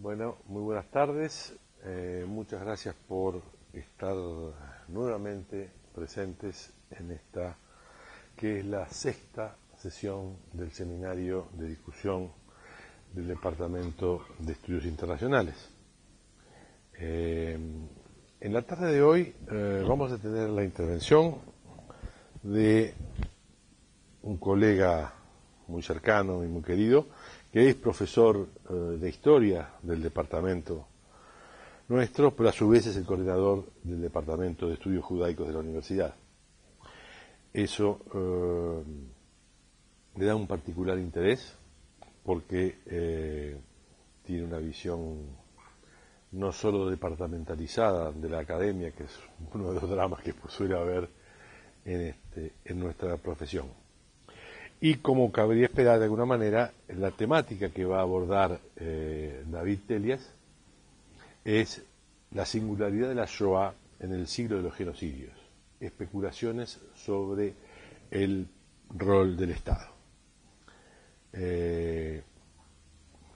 Bueno, muy buenas tardes. Muchas gracias por estar nuevamente presentes en esta que es la sexta sesión del seminario de discusión del Departamento de Estudios Internacionales. En la tarde de hoy vamos a tener la intervención de un colega muy cercano y muy querido, que es profesor de Historia del departamento nuestro, pero a su vez es el coordinador del Departamento de Estudios Judaicos de la Universidad. Eso le da un particular interés porque tiene una visión no solo departamentalizada de la academia, que es uno de los dramas que suele haber en nuestra profesión. Y como cabría esperar de alguna manera, la temática que va a abordar David Telias es la singularidad de la Shoah en el siglo de los genocidios, especulaciones sobre el rol del Estado. Creo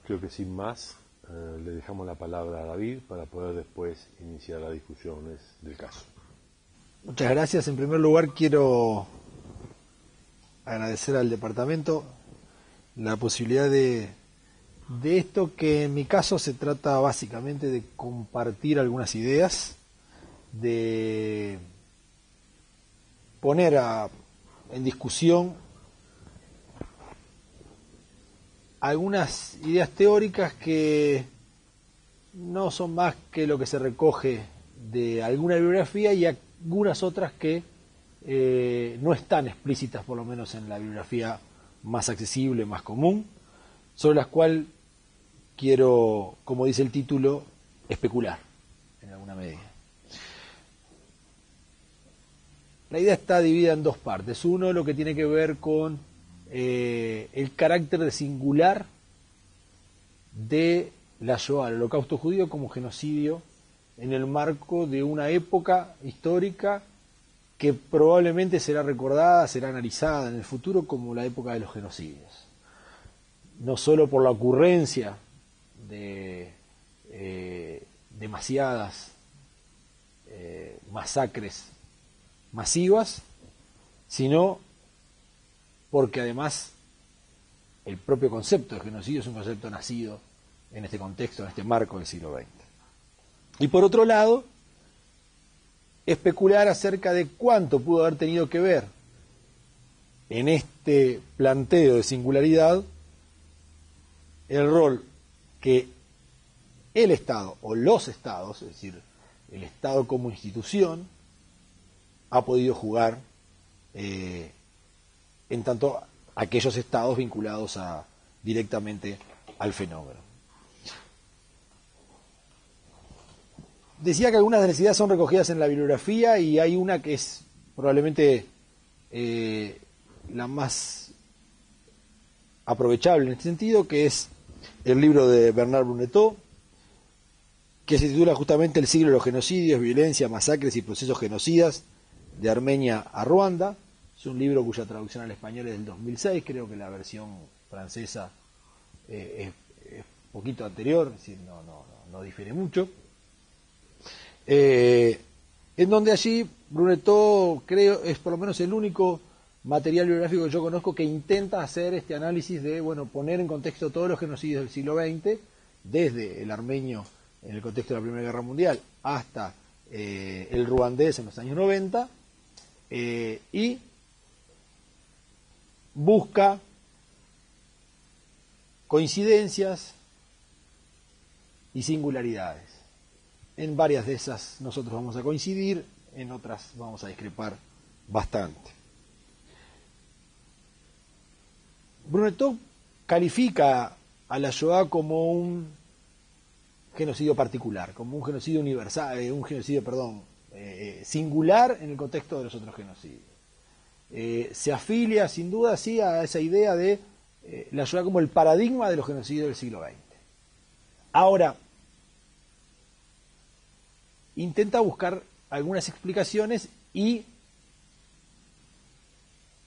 que sin más le dejamos la palabra a David para poder después iniciar las discusiones del caso. Muchas gracias. En primer lugar quiero agradecer al departamento la posibilidad de esto, que en mi caso se trata básicamente de compartir algunas ideas, de poner en discusión algunas ideas teóricas que no son más que lo que se recoge de alguna bibliografía y algunas otras que no están explícitas, por lo menos en la bibliografía más accesible, más común, sobre las cuales quiero, como dice el título, especular en alguna medida. La idea está dividida en dos partes. Uno, lo que tiene que ver con el carácter de singular de la Shoah, el Holocausto judío, como genocidio en el marco de una época histórica que probablemente será recordada, será analizada en el futuro como la época de los genocidios. No solo por la ocurrencia de demasiadas masacres masivas, sino porque además el propio concepto de genocidio es un concepto nacido en este contexto, en este marco del siglo XX. Y por otro lado, especular acerca de cuánto pudo haber tenido que ver en este planteo de singularidad el rol que el Estado o los Estados, es decir, el Estado como institución, ha podido jugar en tanto aquellos Estados vinculados directamente al fenómeno. Decía que algunas de las ideas son recogidas en la bibliografía y hay una que es probablemente la más aprovechable en este sentido, que es el libro de Bernard Brunetot, que se titula justamente El siglo de los genocidios, violencia, masacres y procesos genocidas de Armenia a Ruanda. Es un libro cuya traducción al español es del 2006, creo que la versión francesa es poquito anterior, es decir, no difiere mucho. En donde allí Brunetot, creo, es por lo menos el único material biográfico que yo conozco que intenta hacer este análisis de, poner en contexto todos los genocidios del siglo XX, desde el armenio en el contexto de la Primera Guerra Mundial hasta el ruandés en los años 90, y busca coincidencias y singularidades. En varias de esas nosotros vamos a coincidir, en otras vamos a discrepar bastante. Brunetot califica a la Shoah como un genocidio particular, como un genocidio universal, singular en el contexto de los otros genocidios. Se afilia sin duda sí a esa idea de la Shoah como el paradigma de los genocidios del siglo XX. Ahora, intenta buscar algunas explicaciones y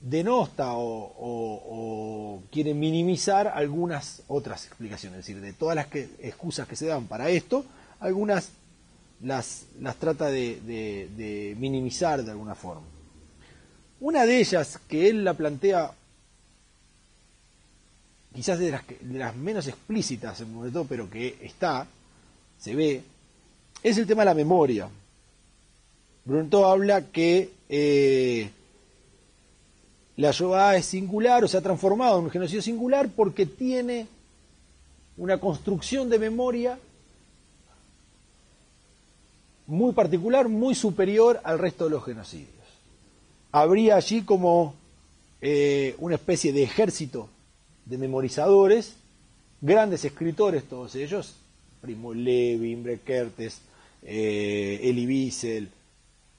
denosta o quiere minimizar algunas otras explicaciones. Es decir, de todas las excusas que se dan para esto, algunas las trata de minimizar de alguna forma. Una de ellas, que él la plantea quizás de las menos explícitas en momento, pero que se ve, es el tema de la memoria. Brunetó habla que la Shoah es singular, o se ha transformado en un genocidio singular porque tiene una construcción de memoria muy particular, muy superior al resto de los genocidios. Habría allí como una especie de ejército de memorizadores, grandes escritores todos ellos, Primo Levi, Imre Kertész, Elie Wiesel,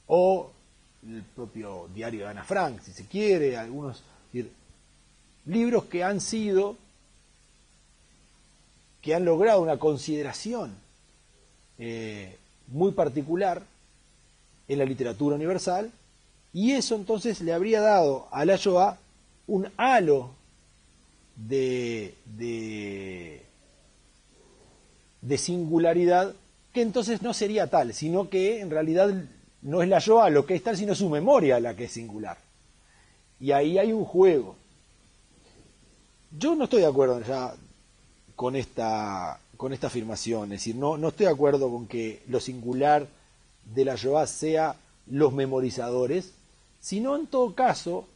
o el propio diario de Ana Frank, si se quiere, algunos libros que han logrado una consideración muy particular en la literatura universal, y eso entonces le habría dado a la Shoah un halo de singularidad que entonces no sería tal, sino que en realidad no es la Shoah lo que es tal, sino su memoria la que es singular. Y ahí hay un juego. Yo no estoy de acuerdo ya con esta afirmación, es decir, no estoy de acuerdo con que lo singular de la Shoah sea los memorizadores, sino en todo caso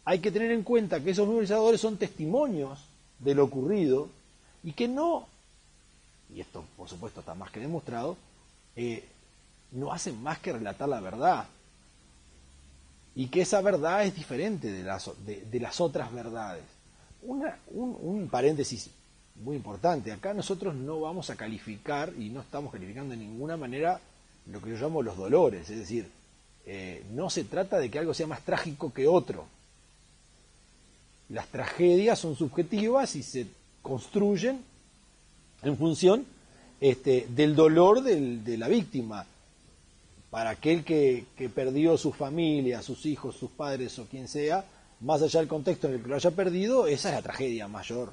hay que tener en cuenta que esos memorizadores son testimonios de lo ocurrido y que no, y esto por supuesto está más que demostrado, no hacen más que relatar la verdad, y que esa verdad es diferente de las otras verdades. Un paréntesis muy importante, acá nosotros no vamos a calificar, y no estamos calificando de ninguna manera lo que yo llamo los dolores, es decir, no se trata de que algo sea más trágico que otro. Las tragedias son subjetivas y se construyen en función del dolor de la víctima. Para aquel que perdió su familia, sus hijos, sus padres o quien sea, más allá del contexto en el que lo haya perdido, esa es la tragedia mayor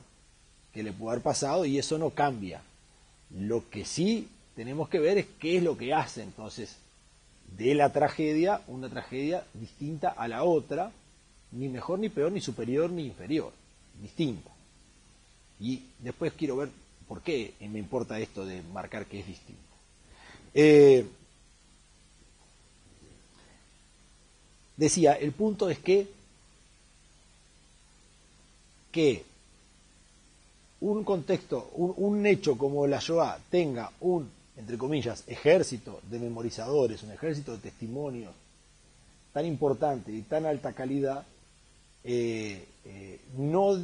que le puede haber pasado, y eso no cambia. Lo que sí tenemos que ver es qué es lo que hace entonces de la tragedia una tragedia distinta a la otra, ni mejor ni peor, ni superior ni inferior, distinta. Y después quiero ver por qué me importa esto de marcar que es distinta. Decía, el punto es que un contexto, un hecho como la Shoah tenga un, entre comillas, ejército de memorizadores, un ejército de testimonios tan importante y tan alta calidad, no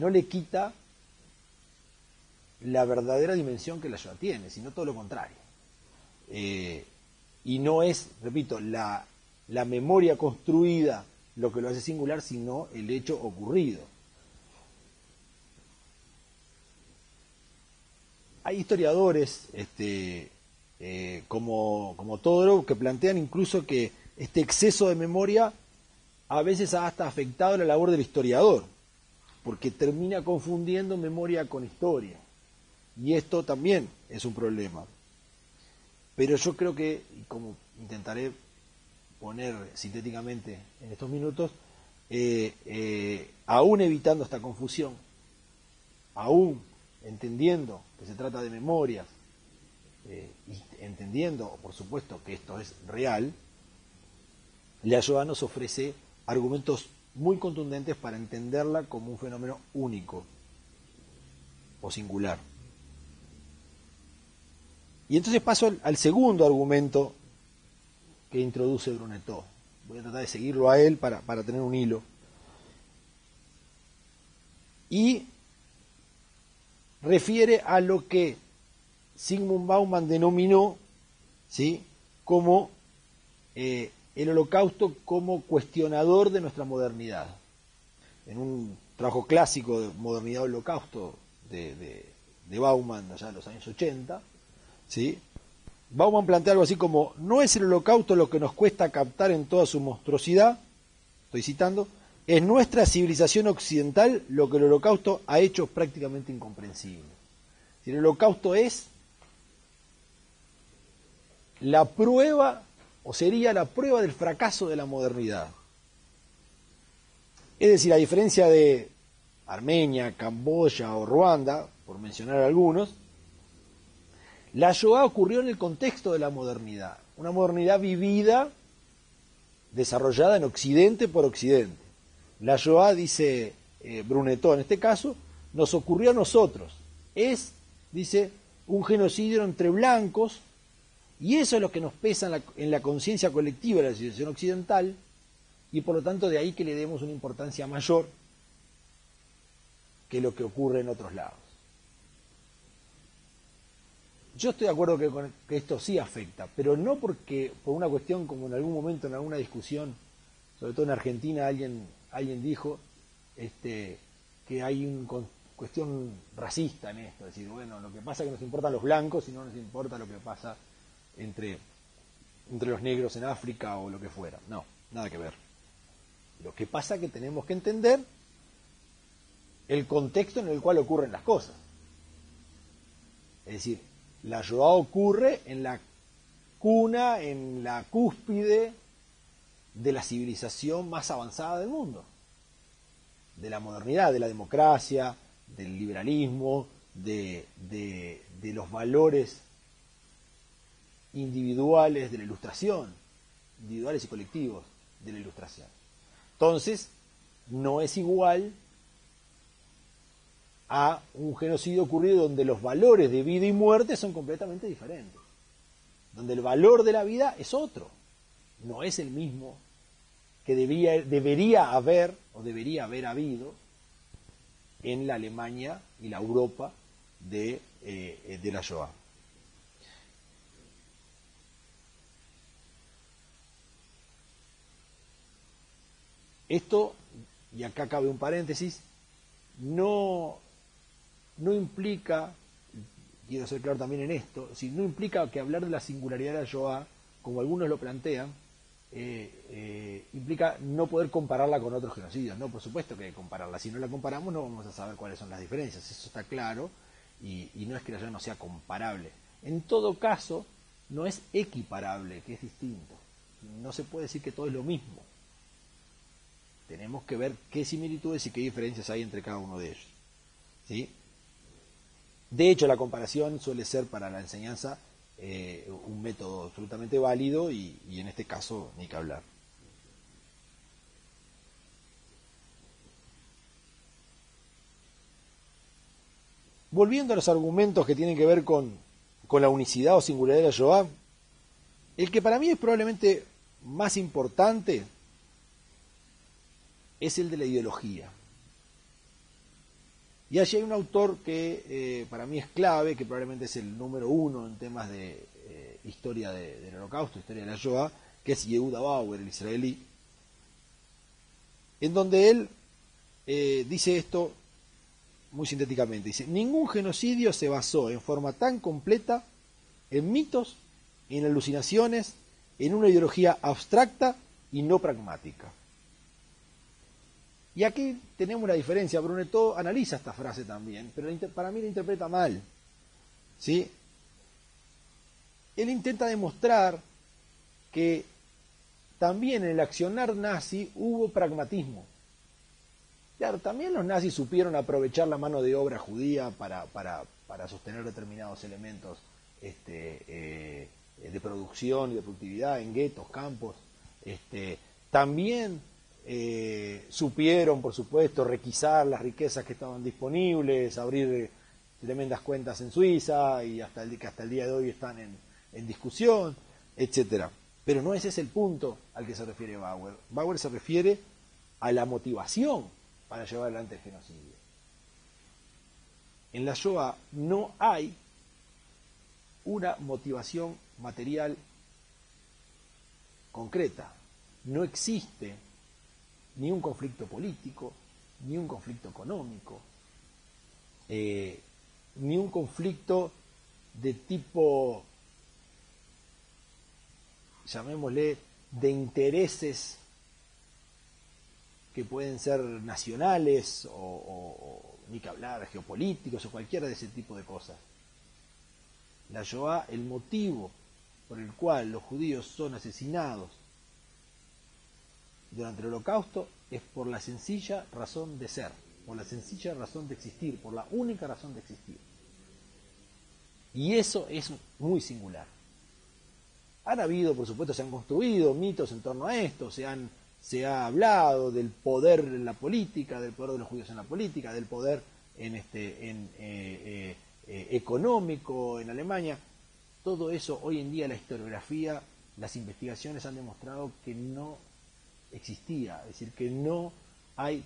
le quita la verdadera dimensión que la Shoah tiene, sino todo lo contrario. Y no es, repito, la memoria construida lo que lo hace singular, sino el hecho ocurrido. Hay historiadores como Todorov que plantean incluso que este exceso de memoria a veces ha hasta afectado la labor del historiador, porque termina confundiendo memoria con historia. Y esto también es un problema. Pero yo creo que, y como intentaré poner sintéticamente en estos minutos, aún evitando esta confusión, aún entendiendo que se trata de memorias, y entendiendo, por supuesto, que esto es real, la Shoah nos ofrece argumentos muy contundentes para entenderla como un fenómeno único o singular. Y entonces paso al segundo argumento que introduce Brunetó. Voy a tratar de seguirlo a él para tener un hilo. Y refiere a lo que Zygmunt Bauman denominó, ¿sí?, como el Holocausto como cuestionador de nuestra modernidad. En un trabajo clásico de modernidad Holocausto de Bauman, allá de los años 80, ¿sí?, Bauman plantea algo así como: no es el Holocausto lo que nos cuesta captar en toda su monstruosidad, estoy citando, es nuestra civilización occidental lo que el Holocausto ha hecho prácticamente incomprensible. El Holocausto es la prueba, o sería la prueba del fracaso de la modernidad. Es decir, a diferencia de Armenia, Camboya o Ruanda, por mencionar algunos, la Shoah ocurrió en el contexto de la modernidad, una modernidad vivida, desarrollada en Occidente por Occidente. La Shoah, dice Brunetó en este caso, nos ocurrió a nosotros. Es, dice, un genocidio entre blancos, y eso es lo que nos pesa en la conciencia colectiva de la civilización occidental, y por lo tanto de ahí que le demos una importancia mayor que lo que ocurre en otros lados. Yo estoy de acuerdo que esto sí afecta, pero no por una cuestión como en algún momento en alguna discusión, sobre todo en Argentina, alguien dijo que hay una cuestión racista en esto, es decir, bueno, lo que pasa es que nos importan los blancos y no nos importa lo que pasa entre los negros en África o lo que fuera. No, nada que ver. Lo que pasa es que tenemos que entender el contexto en el cual ocurren las cosas. Es decir, la Shoah ocurre en la cuna, en la cúspide de la civilización más avanzada del mundo, de la modernidad, de la democracia, del liberalismo, de los valores individuales de la ilustración, individuales y colectivos de la ilustración. Entonces, no es igual a un genocidio ocurrido donde los valores de vida y muerte son completamente diferentes, donde el valor de la vida es otro, no es el mismo que debería haber habido en la Alemania y la Europa de la Shoah. Esto, y acá cabe un paréntesis, no implica, quiero ser claro también en esto, no implica que hablar de la singularidad de la Shoah, como algunos lo plantean, implica no poder compararla con otros genocidios. No, por supuesto que hay que compararla. Si no la comparamos no vamos a saber cuáles son las diferencias. Eso está claro, y no es que la Shoah no sea comparable. En todo caso, no es equiparable, que es distinto. No se puede decir que todo es lo mismo. Tenemos que ver qué similitudes y qué diferencias hay entre cada uno de ellos. ¿Sí? De hecho, la comparación suele ser para la enseñanza un método absolutamente válido y en este caso ni que hablar. Volviendo a los argumentos que tienen que ver con la unicidad o singularidad de la Shoah, el que para mí es probablemente más importante es el de la ideología. Y allí hay un autor que para mí es clave, que probablemente es el número uno en temas de historia del Holocausto, historia de la Shoah, que es Yehuda Bauer, el israelí, en donde él dice esto muy sintéticamente. Dice: ningún genocidio se basó en forma tan completa en mitos, en alucinaciones, en una ideología abstracta y no pragmática. Y aquí tenemos una diferencia. Brunetó analiza esta frase también, pero para mí la interpreta mal. ¿Sí? Él intenta demostrar que también en el accionar nazi hubo pragmatismo. Claro, también los nazis supieron aprovechar la mano de obra judía para sostener determinados elementos de producción y de productividad en guetos, campos. También supieron, por supuesto, requisar las riquezas que estaban disponibles, abrir tremendas cuentas en Suiza y que hasta el día de hoy están en discusión, etcétera. Pero no ese es el punto al que se refiere Bauer. Bauer se refiere a la motivación para llevar adelante el genocidio. En la Shoah no hay una motivación material concreta. No existe ni un conflicto político, ni un conflicto económico, ni un conflicto de tipo, llamémosle, de intereses que pueden ser nacionales o ni que hablar, geopolíticos o cualquiera de ese tipo de cosas. La Shoah, el motivo por el cual los judíos son asesinados durante el Holocausto es por la sencilla razón de ser, por la sencilla razón de existir, por la única razón de existir. Y eso es muy singular. Han habido, por supuesto, se han construido mitos en torno a esto, se ha hablado del poder en la política, del poder de los judíos en la política, del poder económico en Alemania. Todo eso hoy en día la historiografía, las investigaciones han demostrado que no existía, es decir, que no hay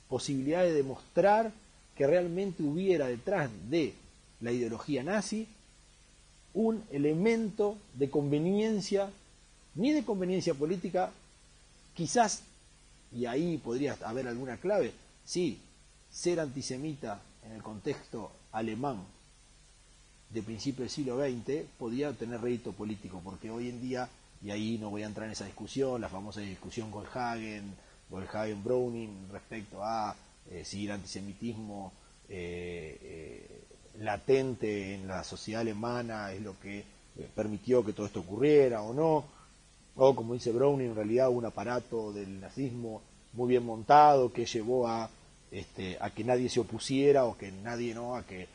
posibilidad de demostrar que realmente hubiera detrás de la ideología nazi un elemento de conveniencia, ni de conveniencia política, quizás, y ahí podría haber alguna clave, sí, ser antisemita en el contexto alemán de principio del siglo XX podía tener rédito político, porque hoy en día, y ahí no voy a entrar en esa discusión, la famosa discusión Goldhagen-Browning respecto a si el antisemitismo latente en la sociedad alemana es lo que permitió que todo esto ocurriera o no, o como dice Browning, en realidad un aparato del nazismo muy bien montado que llevó a que nadie se opusiera o que nadie a que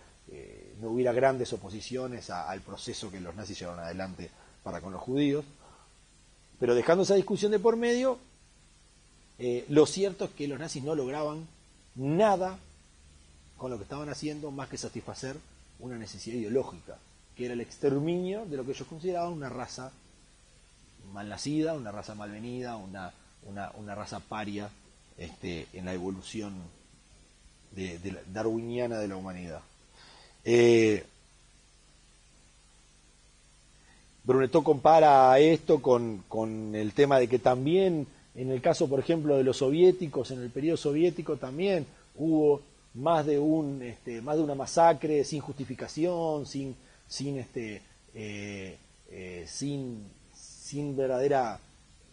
no hubiera grandes oposiciones al proceso que los nazis llevaron adelante para con los judíos. Pero dejando esa discusión de por medio, lo cierto es que los nazis no lograban nada con lo que estaban haciendo más que satisfacer una necesidad ideológica, que era el exterminio de lo que ellos consideraban una raza malnacida, una raza malvenida, una raza paria en la evolución de la darwiniana de la humanidad. Brunetó compara esto con el tema de que también, en el caso, por ejemplo, de los soviéticos, en el periodo soviético también hubo más de una masacre sin justificación, sin verdadera,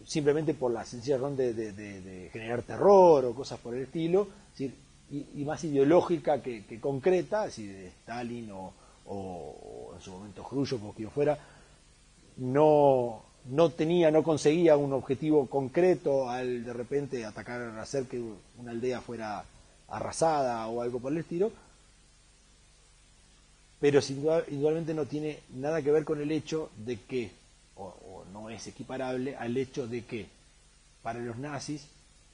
simplemente por la sencilla razón de generar terror o cosas por el estilo, es decir, y más ideológica que concreta, es decir, de Stalin o en su momento Khrushchev o quien fuera, no conseguía un objetivo concreto al de repente atacar, hacer que una aldea fuera arrasada o algo por el estilo, pero indudablemente no tiene nada que ver con el hecho de que, o no es equiparable al hecho de que para los nazis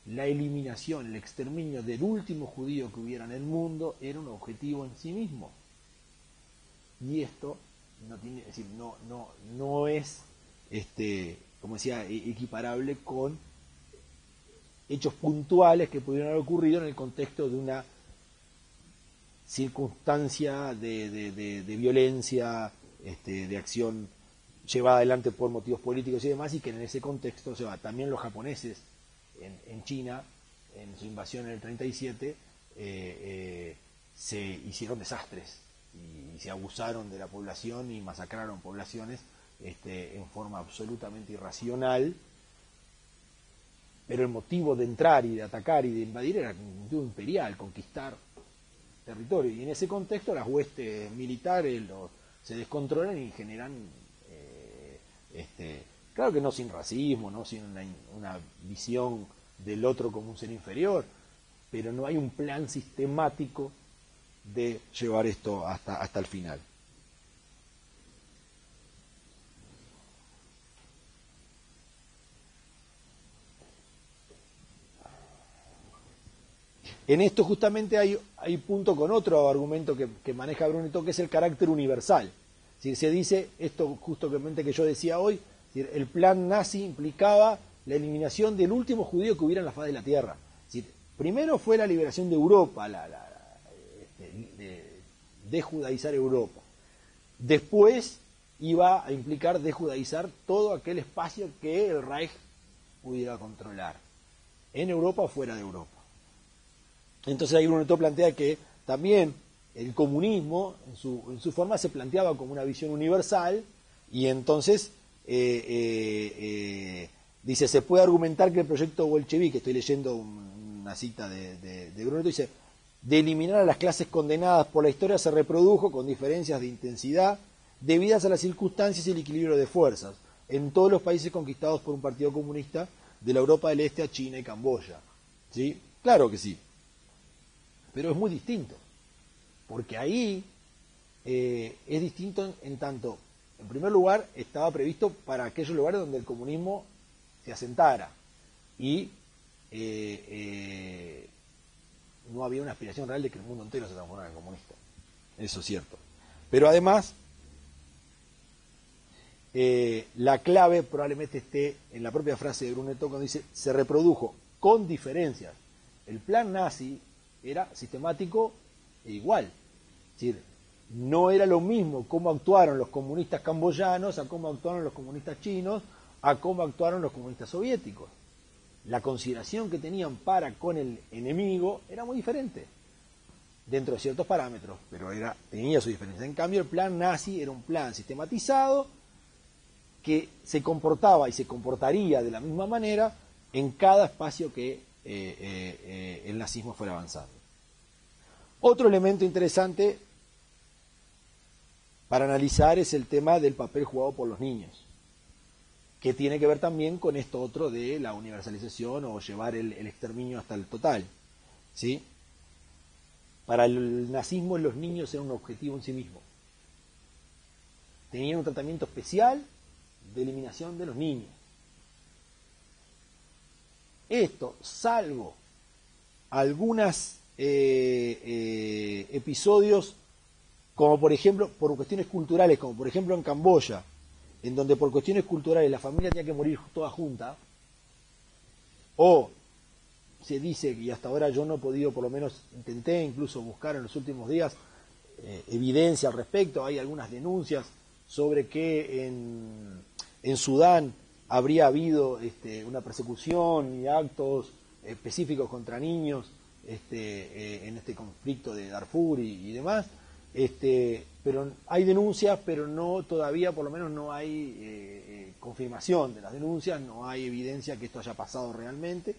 la eliminación, el exterminio del último judío que hubiera en el mundo era un objetivo en sí mismo. Y esto no tiene, es decir, no es como decía, equiparable con hechos puntuales que pudieron haber ocurrido en el contexto de una circunstancia de violencia, de acción llevada adelante por motivos políticos y demás, y que en ese contexto se va. También los japoneses en China, en su invasión en el 37, se hicieron desastres y se abusaron de la población y masacraron poblaciones en forma absolutamente irracional, pero el motivo de entrar y de atacar y de invadir era un motivo imperial, conquistar territorio, y en ese contexto las huestes militares se descontrolan y generan claro que no sin racismo, no sin una visión del otro como un ser inferior, pero no hay un plan sistemático de llevar esto hasta el final. En esto justamente hay punto con otro argumento que maneja Brunetó, que es el carácter universal. Si se dice esto justamente que yo decía hoy, el plan nazi implicaba la eliminación del último judío que hubiera en la faz de la tierra. Primero fue la liberación de Europa, de judaizar Europa. Después iba a implicar dejudaizar todo aquel espacio que el Reich pudiera controlar, en Europa o fuera de Europa. Entonces ahí Brunetó plantea que también el comunismo en su forma se planteaba como una visión universal, y entonces Dice, se puede argumentar que el proyecto bolchevique, estoy leyendo una cita de Brunetto, dice, de eliminar a las clases condenadas por la historia se reprodujo con diferencias de intensidad debidas a las circunstancias y el equilibrio de fuerzas en todos los países conquistados por un partido comunista, de la Europa del Este a China y Camboya. ¿Sí? Claro que sí. Pero es muy distinto. Porque ahí es distinto en tanto, en primer lugar, estaba previsto para aquellos lugares donde el comunismo se asentara y no había una aspiración real de que el mundo entero se transformara en comunista. Eso es cierto. Pero además, la clave probablemente esté en la propia frase de Brunetto cuando dice, se reprodujo con diferencias. El plan nazi era sistemático e igual. Es decir, no era lo mismo cómo actuaron los comunistas camboyanos a cómo actuaron los comunistas chinos a cómo actuaron los comunistas soviéticos. La consideración que tenían para con el enemigo era muy diferente, dentro de ciertos parámetros, pero tenía su diferencia. En cambio, el plan nazi era un plan sistematizado que se comportaba y se comportaría de la misma manera en cada espacio que el nazismo fuera avanzando. Otro elemento interesante para analizar es el tema del papel jugado por los niños, que tiene que ver también con esto otro de la universalización o llevar el exterminio hasta el total. ¿Sí? Para el nazismo los niños eran un objetivo en sí mismo. Tenían un tratamiento especial de eliminación de los niños. Esto, salvo algunos episodios, como por ejemplo, por cuestiones culturales, como por ejemplo en Camboya, en donde por cuestiones culturales la familia tenía que morir toda junta, o se dice, y hasta ahora yo no he podido, por lo menos intenté incluso buscar en los últimos días evidencia al respecto, hay algunas denuncias sobre que en Sudán habría habido una persecución y actos específicos contra niños en este conflicto de Darfur y demás, pero hay denuncias, pero no todavía, por lo menos no hay confirmación de las denuncias, no hay evidencia que esto haya pasado realmente.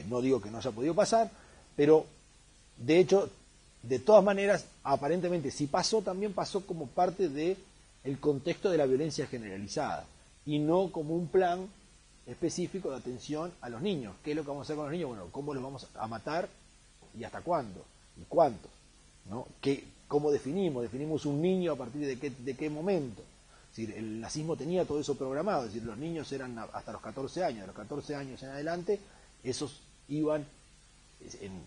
No digo que no haya podido pasar, pero de hecho, de todas maneras, aparentemente si pasó, también pasó como parte del contexto de la violencia generalizada y no como un plan específico de atención a los niños. ¿Qué es lo que vamos a hacer con los niños? Bueno, ¿cómo los vamos a matar y hasta cuándo? ¿Y cuántos? ¿No? ¿Cómo definimos? ¿Definimos un niño a partir de qué momento? Es decir, el nazismo tenía todo eso programado, es decir, los niños eran hasta los 14 años, de los 14 años en adelante, esos iban,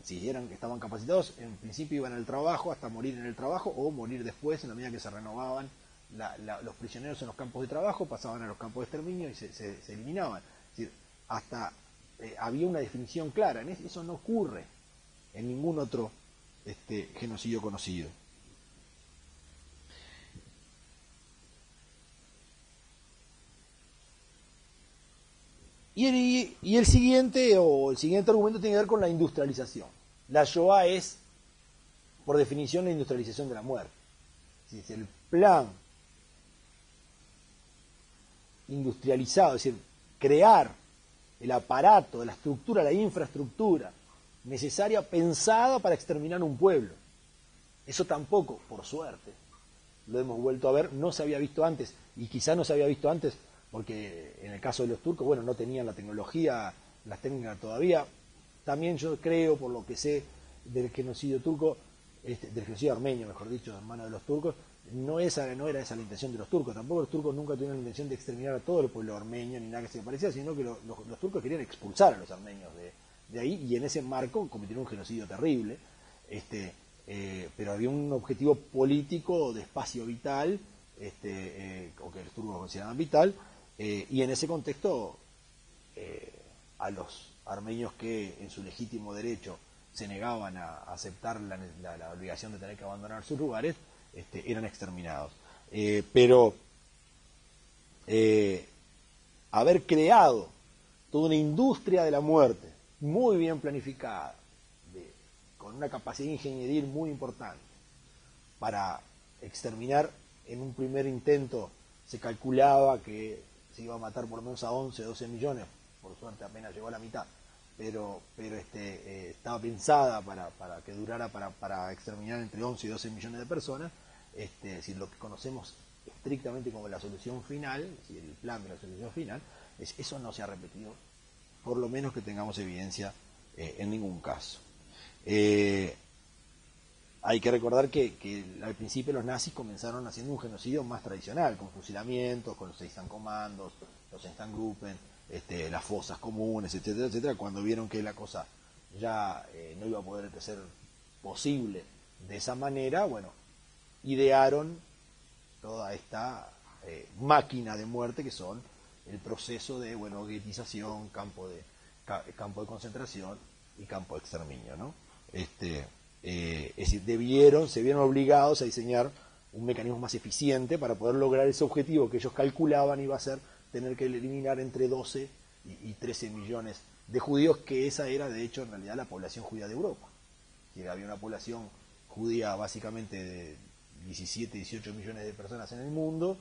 si estaban capacitados, en principio iban al trabajo hasta morir en el trabajo o morir después en la medida que se renovaban los prisioneros en los campos de trabajo, pasaban a los campos de exterminio y se eliminaban. Es decir, hasta había una definición clara. Eso no ocurre en ningún otro genocidio conocido. Y el siguiente argumento tiene que ver con la industrialización. La Shoah es, por definición, la industrialización de la muerte. Es el plan industrializado, es decir, crear el aparato, la estructura, la infraestructura necesaria, pensada para exterminar un pueblo. Eso tampoco, por suerte, lo hemos vuelto a ver, no se había visto antes, y quizás no se había visto antes porque en el caso de los turcos, bueno, no tenían la tecnología, las técnicas todavía. También yo creo, por lo que sé del genocidio turco, del genocidio armenio, mejor dicho, en manos de los turcos, no era esa la intención de los turcos. Tampoco los turcos nunca tuvieron la intención de exterminar a todo el pueblo armenio, ni nada que se le parecía, sino que los turcos querían expulsar a los armenios de ahí, y en ese marco cometieron un genocidio terrible, pero había un objetivo político de espacio vital, o que los turcos consideraban vital, y en ese contexto a los armenios que en su legítimo derecho se negaban a aceptar la obligación de tener que abandonar sus lugares, eran exterminados. Pero haber creado toda una industria de la muerte muy bien planificada, con una capacidad ingenieril muy importante, para exterminar en un primer intento, se calculaba que se iba a matar por lo menos a 11, 12 millones, por suerte apenas llegó a la mitad, pero estaba pensada para que durara para exterminar entre 11 y 12 millones de personas, es decir, lo que conocemos estrictamente como la solución final, es decir, el plan de la solución final, eso no se ha repetido, por lo menos que tengamos evidencia en ningún caso. Hay que recordar que al principio los nazis comenzaron haciendo un genocidio más tradicional, con fusilamientos, con los Einsatzkommandos, los Einsatzgruppen, las fosas comunes, etcétera, etcétera. Cuando vieron que la cosa ya no iba a poder ser posible de esa manera, bueno, idearon toda esta máquina de muerte que son el proceso de, bueno, guetización, campo de concentración y campo de exterminio, ¿no? Es decir, se vieron obligados a diseñar un mecanismo más eficiente para poder lograr ese objetivo que ellos calculaban iba a ser tener que eliminar entre 12 y 13 millones de judíos, que esa era de hecho en realidad la población judía de Europa. Que había una población judía básicamente de 17, 18 millones de personas en el mundo,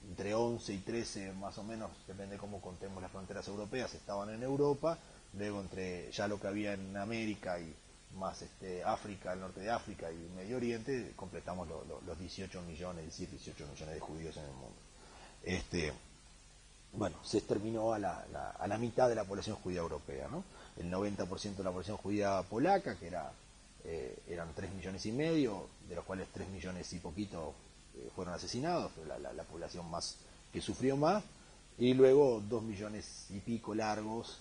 entre 11 y 13 más o menos, depende cómo contemos las fronteras europeas, estaban en Europa, luego entre ya lo que había en América y más África, el norte de África y Medio Oriente, completamos los 18 millones, 17, 18 millones de judíos en el mundo. Bueno, se exterminó a la mitad de la población judía europea, ¿no? El 90% de la población judía polaca, que eran 3 millones y medio, de los cuales 3 millones y poquito fueron asesinados, fue la población más que sufrió más, y luego 2 millones y pico largos.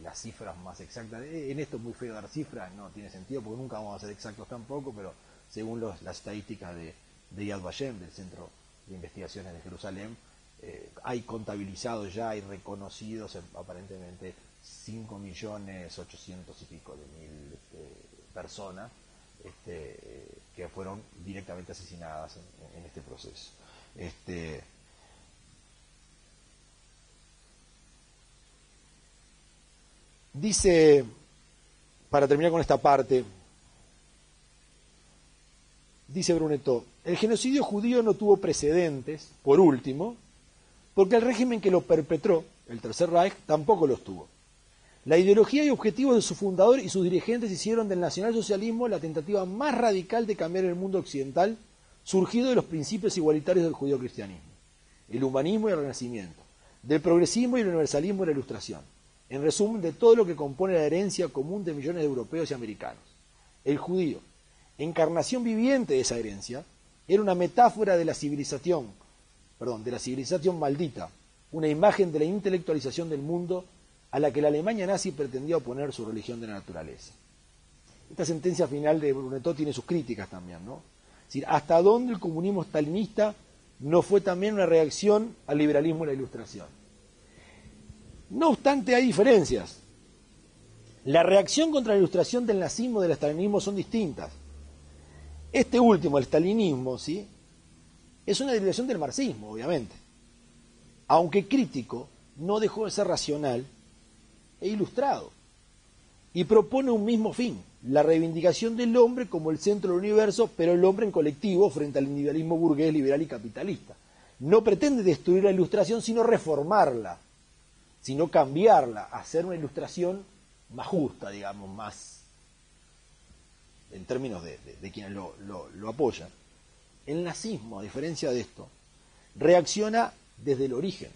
Las cifras más exactas, en esto es muy feo dar cifras, no tiene sentido porque nunca vamos a ser exactos tampoco, pero según las estadísticas de Yad Vashem, del Centro de Investigaciones de Jerusalén, hay contabilizados ya y reconocidos aparentemente 5 millones 800 y pico de mil personas que fueron directamente asesinadas en este proceso. Dice, para terminar con esta parte, dice Brunetó, el genocidio judío no tuvo precedentes, por último, porque el régimen que lo perpetró, el Tercer Reich, tampoco los tuvo. La ideología y objetivos de su fundador y sus dirigentes hicieron del nacionalsocialismo la tentativa más radical de cambiar el mundo occidental, surgido de los principios igualitarios del judío-cristianismo, el humanismo y el renacimiento, del progresismo y el universalismo y la ilustración. En resumen, de todo lo que compone la herencia común de millones de europeos y americanos. El judío, encarnación viviente de esa herencia, era una metáfora de la civilización maldita, una imagen de la intelectualización del mundo a la que la Alemania nazi pretendía oponer su religión de la naturaleza. Esta sentencia final de Brunetó tiene sus críticas también, ¿no? Es decir, ¿hasta dónde el comunismo stalinista no fue también una reacción al liberalismo y la ilustración? No obstante, hay diferencias. La reacción contra la ilustración del nazismo y del estalinismo son distintas. Este último, el stalinismo, ¿sí?, es una derivación del marxismo, obviamente. Aunque crítico, no dejó de ser racional e ilustrado. Y propone un mismo fin, la reivindicación del hombre como el centro del universo, pero el hombre en colectivo frente al individualismo burgués, liberal y capitalista. No pretende destruir la ilustración, sino reformarla, sino cambiarla, hacer una ilustración más justa, digamos, más en términos de quienes lo apoyan. El nazismo, a diferencia de esto, reacciona desde el origen,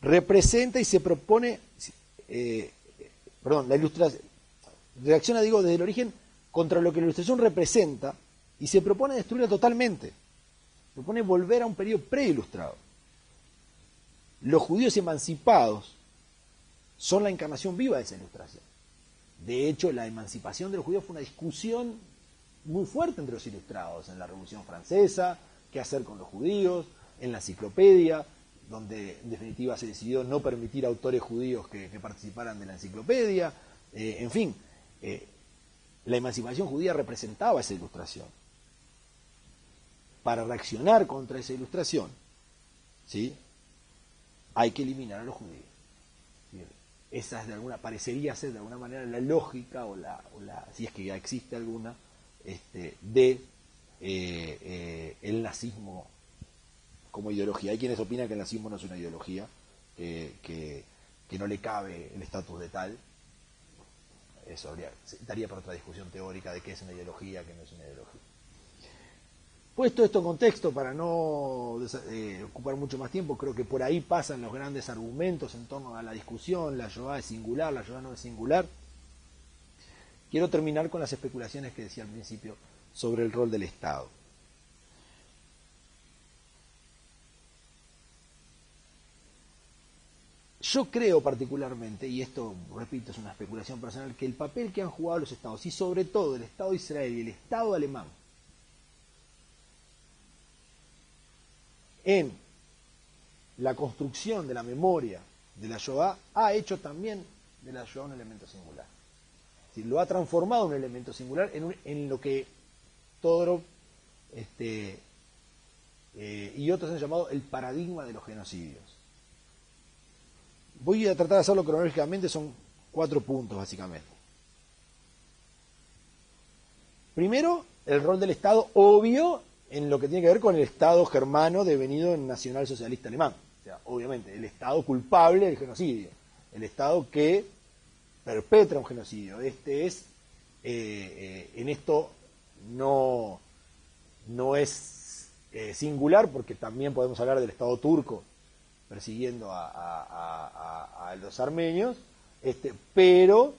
representa y se propone, la ilustración, reacciona, digo, desde el origen contra lo que la ilustración representa y se propone destruirla totalmente, propone volver a un periodo preilustrado. Los judíos emancipados son la encarnación viva de esa ilustración. De hecho, la emancipación de los judíos fue una discusión muy fuerte entre los ilustrados en la Revolución Francesa, qué hacer con los judíos, en la enciclopedia, donde en definitiva se decidió no permitir a autores judíos que participaran de la enciclopedia. En fin, la emancipación judía representaba esa ilustración. Para reaccionar contra esa ilustración, ¿sí?, hay que eliminar a los judíos. Esa es parecería ser de alguna manera la lógica o si es que ya existe alguna, el nazismo como ideología. Hay quienes opinan que el nazismo no es una ideología, que no le cabe el estatus de tal. Eso daría para otra discusión teórica de qué es una ideología, qué no es una ideología. Puesto esto en contexto, para no ocupar mucho más tiempo, creo que por ahí pasan los grandes argumentos en torno a la discusión, la Shoah es singular, la Shoah no es singular. Quiero terminar con las especulaciones que decía al principio sobre el rol del Estado. Yo creo particularmente, y esto, repito, es una especulación personal, que el papel que han jugado los Estados, y sobre todo el Estado de Israel y el Estado alemán, en la construcción de la memoria de la Shoah, ha hecho también de la Shoah un elemento singular. Es decir, lo ha transformado en un elemento singular en lo que Todorov y otros han llamado el paradigma de los genocidios. Voy a tratar de hacerlo cronológicamente, son 4 puntos básicamente. Primero, el rol del Estado obvio en lo que tiene que ver con el Estado germano devenido en nacionalsocialista alemán. O sea, obviamente, el Estado culpable del genocidio, el Estado que perpetra un genocidio. Este es, en esto no es singular, porque también podemos hablar del Estado turco persiguiendo a los armenios, pero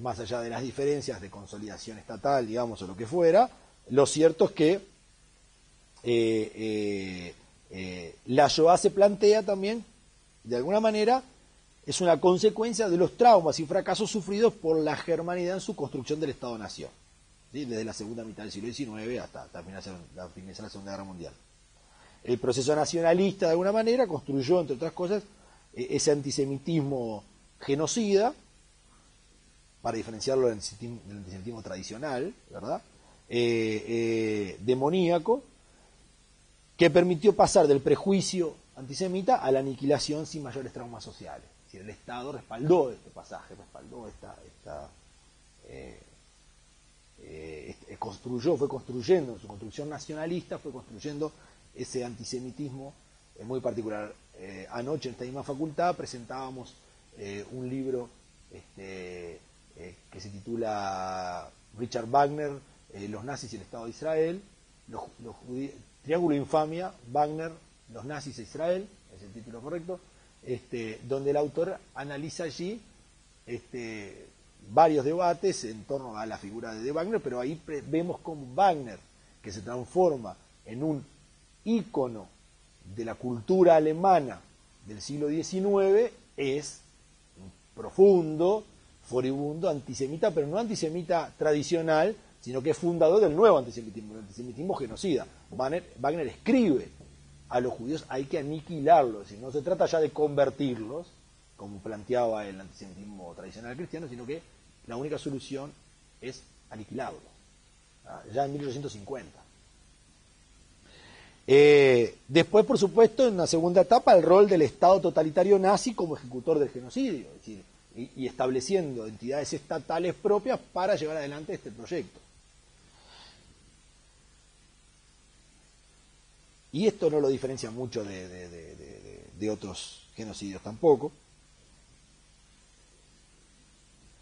más allá de las diferencias de consolidación estatal, digamos, o lo que fuera, lo cierto es que la Shoah se plantea también, de alguna manera, es una consecuencia de los traumas y fracasos sufridos por la germanidad en su construcción del Estado-Nación, ¿sí? Desde la segunda mitad del siglo XIX hasta la finalización de la Segunda Guerra Mundial. El proceso nacionalista, de alguna manera, construyó, entre otras cosas, ese antisemitismo genocida, para diferenciarlo del antisemitismo tradicional, ¿verdad? Demoníaco, que permitió pasar del prejuicio antisemita a la aniquilación sin mayores traumas sociales. Es decir, el Estado respaldó este pasaje, fue construyendo, en su construcción nacionalista, fue construyendo ese antisemitismo muy particular. Anoche en esta misma facultad presentábamos un libro que se titula Richard Wagner, Los nazis y el Estado de Israel, Triángulo de Infamia, Wagner, los nazis e Israel, es el título correcto, donde el autor analiza allí varios debates en torno a la figura de Wagner, pero ahí vemos cómo Wagner, que se transforma en un ícono de la cultura alemana del siglo XIX, es un profundo, furibundo antisemita, pero no antisemita tradicional, sino que es fundador del nuevo antisemitismo, el antisemitismo genocida. Wagner escribe: a los judíos hay que aniquilarlos, es decir, no se trata ya de convertirlos, como planteaba el antisemitismo tradicional cristiano, sino que la única solución es aniquilarlos, ya en 1850. Después, por supuesto, en una segunda etapa, el rol del Estado totalitario nazi como ejecutor del genocidio, es decir, y estableciendo entidades estatales propias para llevar adelante este proyecto. Y esto no lo diferencia mucho de otros genocidios tampoco.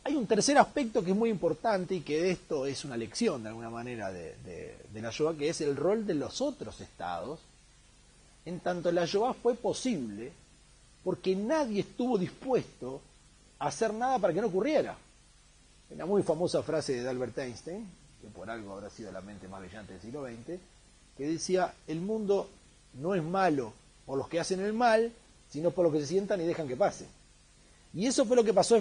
Hay un tercer aspecto que es muy importante y que de esto es una lección de alguna manera de la Shoah, que es el rol de los otros estados, en tanto la Shoah fue posible porque nadie estuvo dispuesto a hacer nada para que no ocurriera. Una muy famosa frase de Albert Einstein, que por algo habrá sido la mente más brillante del siglo XX, que decía: el mundo no es malo por los que hacen el mal, sino por los que se sientan y dejan que pase. Y eso fue lo que pasó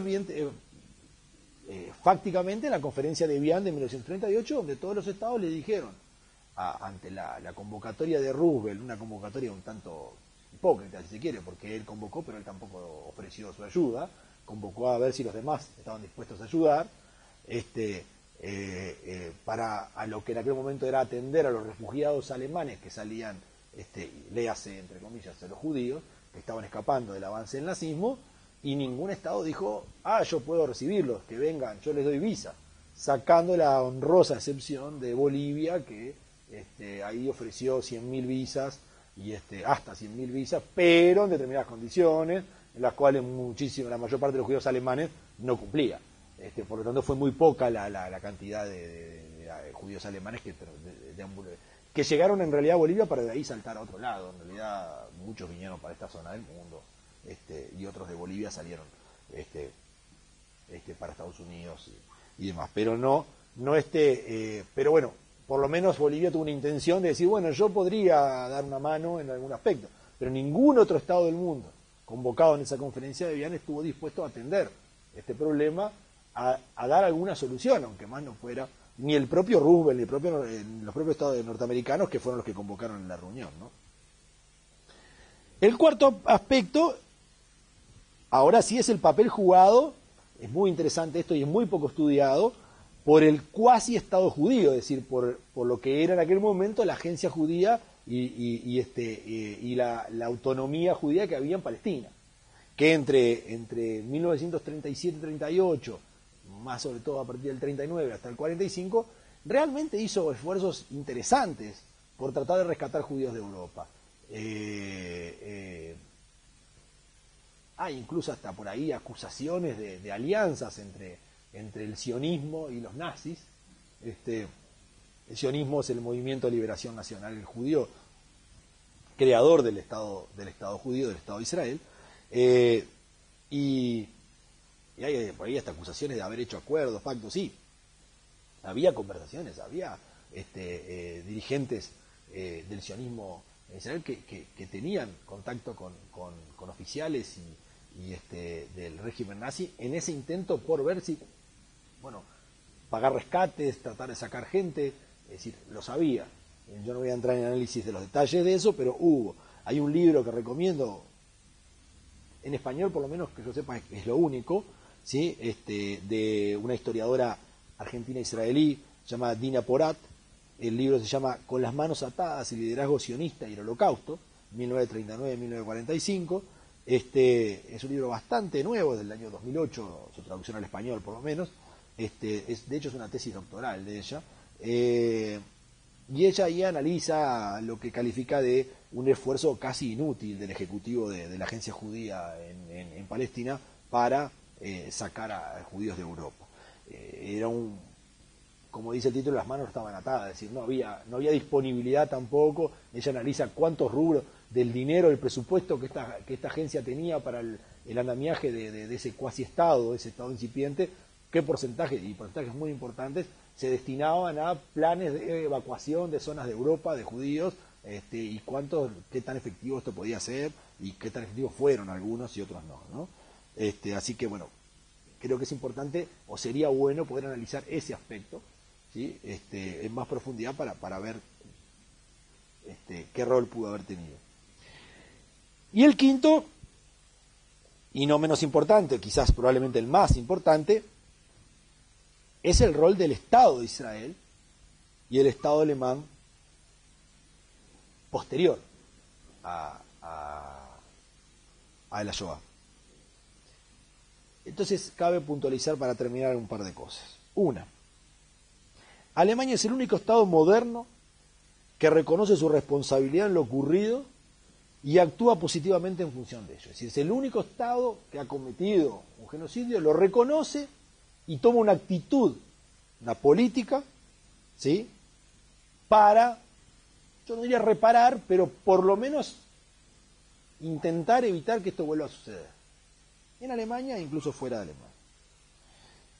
fácticamente en la conferencia de Evian de 1938, donde todos los estados le dijeron, ante la convocatoria de Roosevelt, una convocatoria un tanto hipócrita, si se quiere, porque él convocó, pero él tampoco ofreció su ayuda, convocó a ver si los demás estaban dispuestos a ayudar, para a lo que en aquel momento era atender a los refugiados alemanes que salían, léase entre comillas, a los judíos, que estaban escapando del avance del nazismo, y ningún estado dijo: yo puedo recibirlos, que vengan, yo les doy visa, sacando la honrosa excepción de Bolivia, que ahí ofreció 100.000 visas y hasta 100.000 visas, pero en determinadas condiciones, en las cuales la mayor parte de los judíos alemanes no cumplía. Por lo tanto, fue muy poca la cantidad de judíos alemanes que llegaron en realidad a Bolivia para de ahí saltar a otro lado. En realidad, muchos vinieron para esta zona del mundo, y otros de Bolivia salieron para Estados Unidos y demás. Pero pero bueno, por lo menos Bolivia tuvo una intención de decir, bueno, yo podría dar una mano en algún aspecto, pero ningún otro Estado del mundo convocado en esa conferencia de Viana estuvo dispuesto a atender este problema, a dar alguna solución, aunque más no fuera ni el propio Roosevelt, ni los propios estados norteamericanos, que fueron los que convocaron en la reunión, ¿no? El cuarto aspecto, ahora sí, es el papel jugado, es muy interesante esto y es muy poco estudiado, por el cuasi Estado judío, es decir, por lo que era en aquel momento la agencia judía y la autonomía judía que había en Palestina, que entre 1937 y 38, más sobre todo a partir del 39 hasta el 45, realmente hizo esfuerzos interesantes por tratar de rescatar judíos de Europa. Hay incluso hasta por ahí acusaciones de alianzas entre el sionismo y los nazis. El sionismo es el Movimiento de Liberación Nacional judío, creador del Estado judío, del Estado de Israel, y hay por ahí hasta acusaciones de haber hecho acuerdos, pactos. Sí, había conversaciones, había dirigentes del sionismo en Israel que tenían contacto con oficiales y del régimen nazi en ese intento por ver si, bueno, pagar rescates, tratar de sacar gente, es decir, lo sabía. Yo no voy a entrar en análisis de los detalles de eso, pero hay un libro que recomiendo, en español por lo menos que yo sepa es lo único, ¿sí? De una historiadora argentina-israelí llamada Dina Porat. El libro se llama Con las manos atadas, el liderazgo sionista y el holocausto, 1939-1945. Es un libro bastante nuevo, del año 2008, su traducción al español por lo menos. De hecho es una tesis doctoral de ella. Y ella ahí analiza lo que califica de un esfuerzo casi inútil del ejecutivo de la agencia judía en Palestina para sacar a judíos de Europa. Era como dice el título, las manos estaban atadas, es decir, no había disponibilidad tampoco. Ella analiza cuántos rubros del dinero, el presupuesto que esta agencia tenía para el andamiaje de ese cuasi Estado, de ese Estado incipiente, qué porcentaje, y porcentajes muy importantes, se destinaban a planes de evacuación de zonas de Europa, de judíos, y qué tan efectivo esto podía ser, y qué tan efectivos fueron algunos y otros no. Así que bueno, creo que es importante, o sería bueno poder analizar ese aspecto, ¿sí? En más profundidad para ver qué rol pudo haber tenido. Y el quinto, y no menos importante, quizás probablemente el más importante, es el rol del Estado de Israel y el Estado alemán posterior a la Shoah. Entonces cabe puntualizar para terminar un par de cosas. Una, Alemania es el único Estado moderno que reconoce su responsabilidad en lo ocurrido y actúa positivamente en función de ello. Es decir, es el único Estado que ha cometido un genocidio, lo reconoce y toma una actitud, una política, ¿sí?, para, yo no diría reparar, pero por lo menos intentar evitar que esto vuelva a suceder. En Alemania e incluso fuera de Alemania.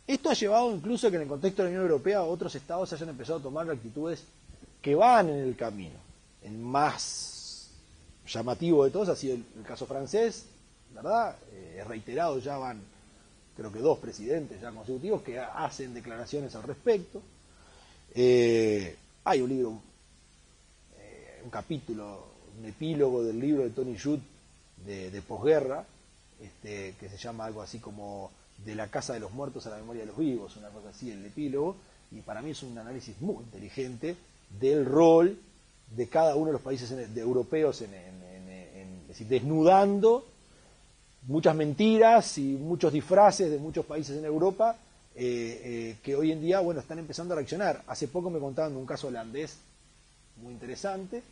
Esto ha llevado incluso a que en el contexto de la Unión Europea otros estados hayan empezado a tomar actitudes que van en el camino. El más llamativo de todos ha sido el caso francés, ¿verdad? Reiterado, ya van, creo que 2 presidentes ya consecutivos que hacen declaraciones al respecto. Hay un libro, un capítulo, un epílogo del libro de Tony Judt de posguerra, que se llama algo así como De la casa de los muertos a la memoria de los vivos, una cosa así, el epílogo, y para mí es un análisis muy inteligente del rol de cada uno de los países europeos, es decir, desnudando muchas mentiras y muchos disfraces de muchos países en Europa, que hoy en día, bueno, están empezando a reaccionar. Hace poco me contaban de un caso holandés muy interesante,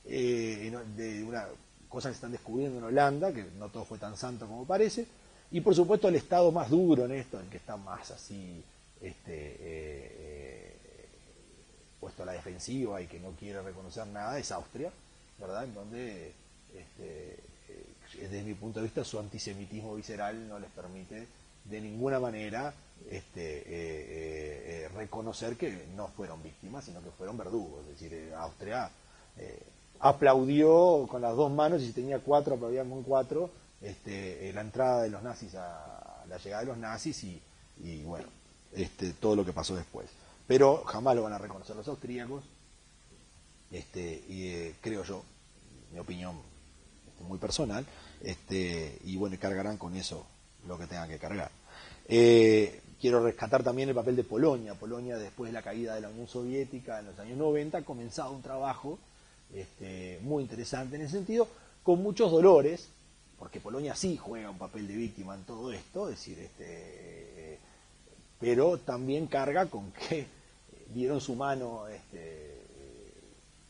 de una cosa que se están descubriendo en Holanda, que no todo fue tan santo como parece, y por supuesto el estado más duro en esto, el que está más así puesto a la defensiva y que no quiere reconocer nada, es Austria, ¿verdad? En donde, desde mi punto de vista, su antisemitismo visceral no les permite de ninguna manera reconocer que no fueron víctimas, sino que fueron verdugos. Es decir, Austria aplaudió con las dos manos, y si tenía cuatro, aplaudían con cuatro, la entrada de los nazis, a la llegada de los nazis, y bueno, todo lo que pasó después. Pero jamás lo van a reconocer los austríacos, creo yo, mi opinión muy personal, y bueno, cargarán con eso lo que tengan que cargar. Quiero rescatar también el papel de Polonia. Polonia, después de la caída de la Unión Soviética en los años 90, ha comenzado un trabajo muy interesante en ese sentido, con muchos dolores, porque Polonia sí juega un papel de víctima en todo esto, es decir, pero también carga con que dieron su mano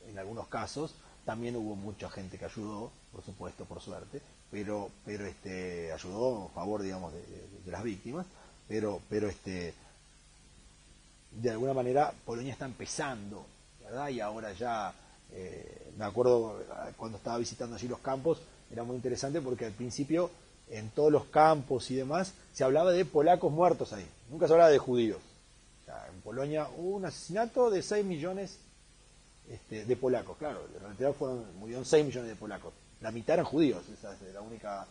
en algunos casos. También hubo mucha gente que ayudó, por supuesto, por suerte, pero ayudó a favor, digamos, de las víctimas, pero de alguna manera Polonia está empezando, ¿verdad? Y ahora ya, me acuerdo cuando estaba visitando allí los campos, era muy interesante porque al principio en todos los campos y demás se hablaba de polacos muertos ahí, nunca se hablaba de judíos. O sea, en Polonia hubo un asesinato de 6 millones de polacos, claro, en realidad murieron 6 millones de polacos, la mitad eran judíos, esa es la única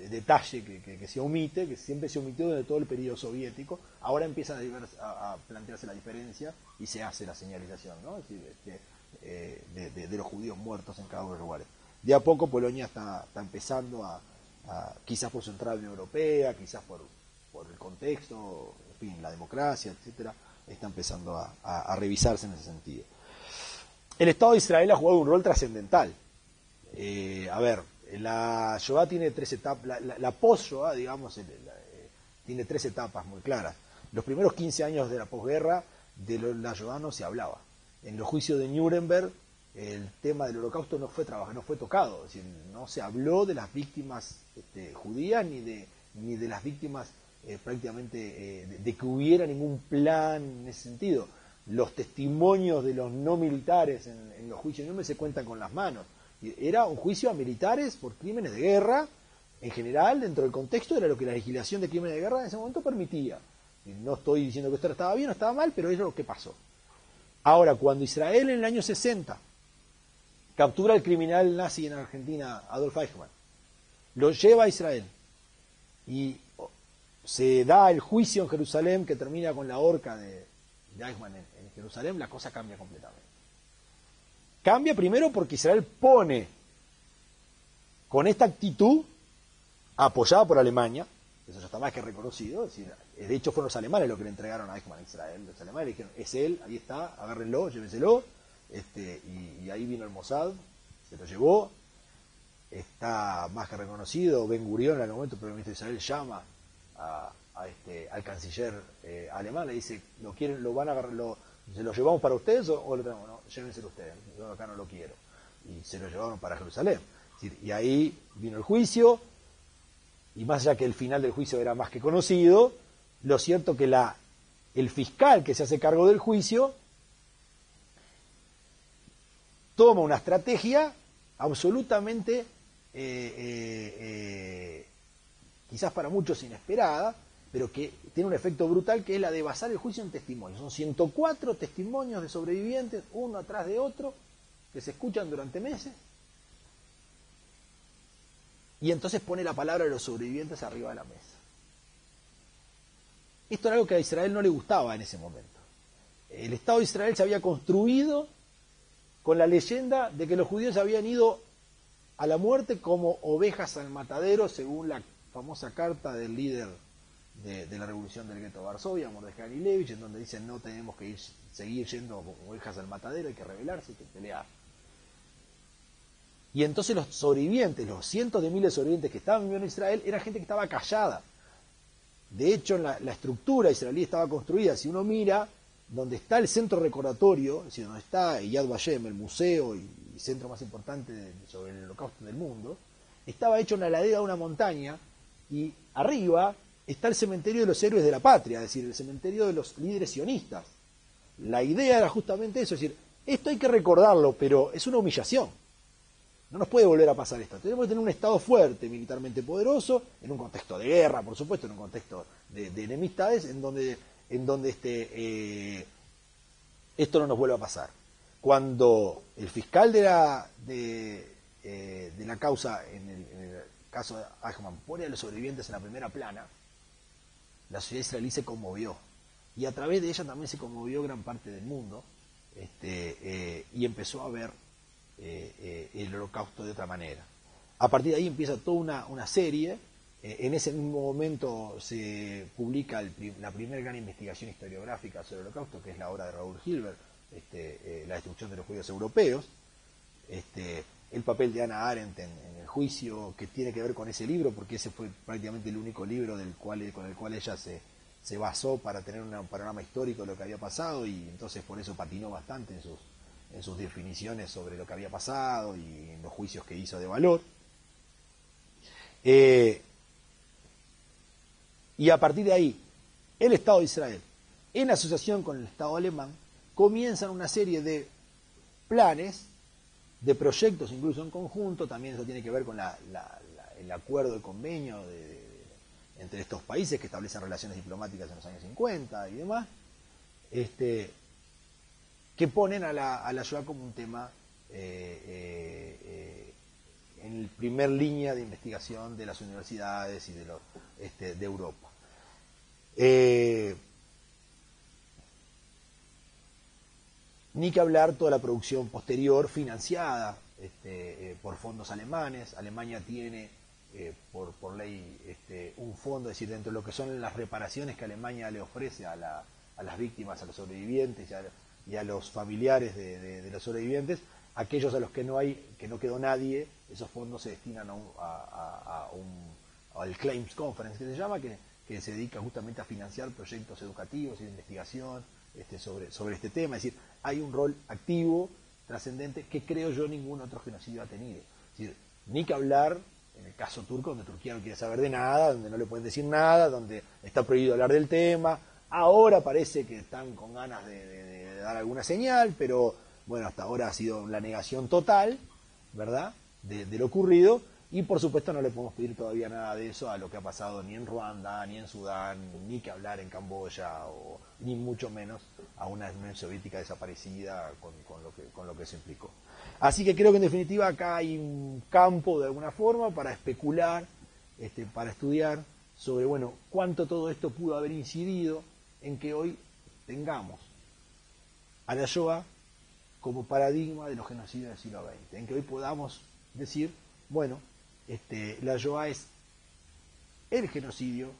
detalle que se omite, que siempre se omitió durante todo el periodo soviético. Ahora empieza a plantearse la diferencia y se hace la señalización, ¿no? Es decir, de los judíos muertos en cada uno de los lugares. De a poco Polonia está empezando quizás por su entrada a la Unión Europea, quizás por el contexto, en fin, la democracia, etcétera, está empezando a revisarse en ese sentido. El Estado de Israel ha jugado un rol trascendental. La Shoah tiene 3 etapas, la post-Shoah, digamos, tiene 3 etapas muy claras. Los primeros 15 años de la posguerra, de la Shoah no se hablaba. En los juicios de Nuremberg, el tema del holocausto no fue tocado, es decir, no se habló de las víctimas judías ni de las víctimas prácticamente de que hubiera ningún plan en ese sentido. Los testimonios de los no militares en los juicios de Nuremberg se cuentan con las manos. Era un juicio a militares por crímenes de guerra, en general, dentro del contexto era lo que la legislación de crímenes de guerra en ese momento permitía. No estoy diciendo que esto estaba bien o estaba mal, pero eso es lo que pasó. Ahora, cuando Israel en el año 60 captura al criminal nazi en Argentina, Adolf Eichmann, lo lleva a Israel y se da el juicio en Jerusalén que termina con la horca de Eichmann en Jerusalén, la cosa cambia completamente. Cambia primero porque Israel pone, con esta actitud, apoyada por Alemania, eso ya está más que reconocido, es decir, de hecho fueron los alemanes los que le entregaron a Eichmann a Israel, los alemanes le dijeron, es él, ahí está, agárrenlo, llévenselo, y ahí vino el Mossad, se lo llevó, está más que reconocido. Ben Gurión, en el momento, el primer ministro de Israel, llama al canciller alemán, le dice, ¿se lo llevamos para ustedes o lo tenemos? No, llévenselo ustedes, yo acá no lo quiero. Y se lo llevaron para Jerusalén. Es decir, y ahí vino el juicio, y más allá que el final del juicio era más que conocido, lo cierto que el fiscal que se hace cargo del juicio toma una estrategia absolutamente, quizás para muchos inesperada, pero que tiene un efecto brutal, que es la de basar el juicio en testimonios. Son 104 testimonios de sobrevivientes, uno atrás de otro, que se escuchan durante meses, y entonces pone la palabra de los sobrevivientes arriba de la mesa. Esto era algo que a Israel no le gustaba en ese momento. El Estado de Israel se había construido con la leyenda de que los judíos habían ido a la muerte como ovejas al matadero, según la famosa carta del líder de la revolución del gueto de Varsovia, Mordejai Anilevich, en donde dicen no tenemos que seguir yendo como ovejas al matadero, hay que rebelarse, hay que pelear. Y entonces los sobrevivientes, los cientos de miles de sobrevivientes que estaban viviendo en Israel, era gente que estaba callada. De hecho, la estructura israelí estaba construida, si uno mira donde está el centro recordatorio, es decir, donde está Yad Vashem, el museo y centro más importante sobre el holocausto del mundo, estaba hecho en la ladera de una montaña y arriba está el cementerio de los héroes de la patria, es decir, el cementerio de los líderes sionistas. La idea era justamente eso, es decir, esto hay que recordarlo, pero es una humillación. No nos puede volver a pasar esto. Tenemos que tener un Estado fuerte, militarmente poderoso, en un contexto de guerra, por supuesto, en un contexto de enemistades, en donde esto no nos vuelva a pasar. Cuando el fiscal de la causa, en el caso de Eichmann, pone a los sobrevivientes en la primera plana, la sociedad israelí se conmovió. Y a través de ella también se conmovió gran parte del mundo, y empezó a ver el holocausto de otra manera. A partir de ahí empieza toda una serie. En ese mismo momento se publica la primera gran investigación historiográfica sobre el holocausto, que es la obra de Raúl Hilbert, La destrucción de los judíos europeos. El papel de Hannah Arendt en el juicio, que tiene que ver con ese libro, porque ese fue prácticamente el único libro con el cual ella se basó para tener un panorama histórico de lo que había pasado, y entonces por eso patinó bastante en sus definiciones sobre lo que había pasado y en los juicios que hizo de valor. Y a partir de ahí, el Estado de Israel, en asociación con el Estado alemán, comienzan una serie de planes, de proyectos incluso en conjunto. También eso tiene que ver con el acuerdo, el convenio entre estos países que establecen relaciones diplomáticas en los años 50 y demás, que ponen a la Shoah como un tema en la primer línea de investigación de las universidades y de Europa. Ni que hablar toda la producción posterior financiada por fondos alemanes. Alemania tiene por ley un fondo, es decir, dentro de lo que son las reparaciones que Alemania le ofrece a las víctimas, a los sobrevivientes y a los familiares de los sobrevivientes, aquellos a los que no quedó nadie, esos fondos se destinan al Claims Conference, que se llama, que se dedica justamente a financiar proyectos educativos y de investigación sobre este tema. Es decir, hay un rol activo, trascendente, que creo yo ningún otro genocidio ha tenido. Es decir, ni que hablar en el caso turco, donde Turquía no quiere saber de nada, donde no le pueden decir nada, donde está prohibido hablar del tema. Ahora parece que están con ganas de dar alguna señal, pero bueno, hasta ahora ha sido la negación total, ¿verdad?, de lo ocurrido. Y por supuesto no le podemos pedir todavía nada de eso a lo que ha pasado ni en Ruanda, ni en Sudán, ni que hablar en Camboya, ni mucho menos a una Unión Soviética desaparecida con lo que se implicó. Así que creo que en definitiva acá hay un campo de alguna forma para especular, para estudiar sobre, bueno, cuánto todo esto pudo haber incidido en que hoy tengamos a la Shoah como paradigma de los genocidios del siglo XX, en que hoy podamos decir, bueno, la Shoah es el genocidio,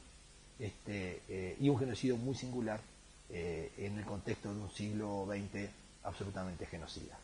y un genocidio muy singular en el contexto de un siglo XX absolutamente genocida.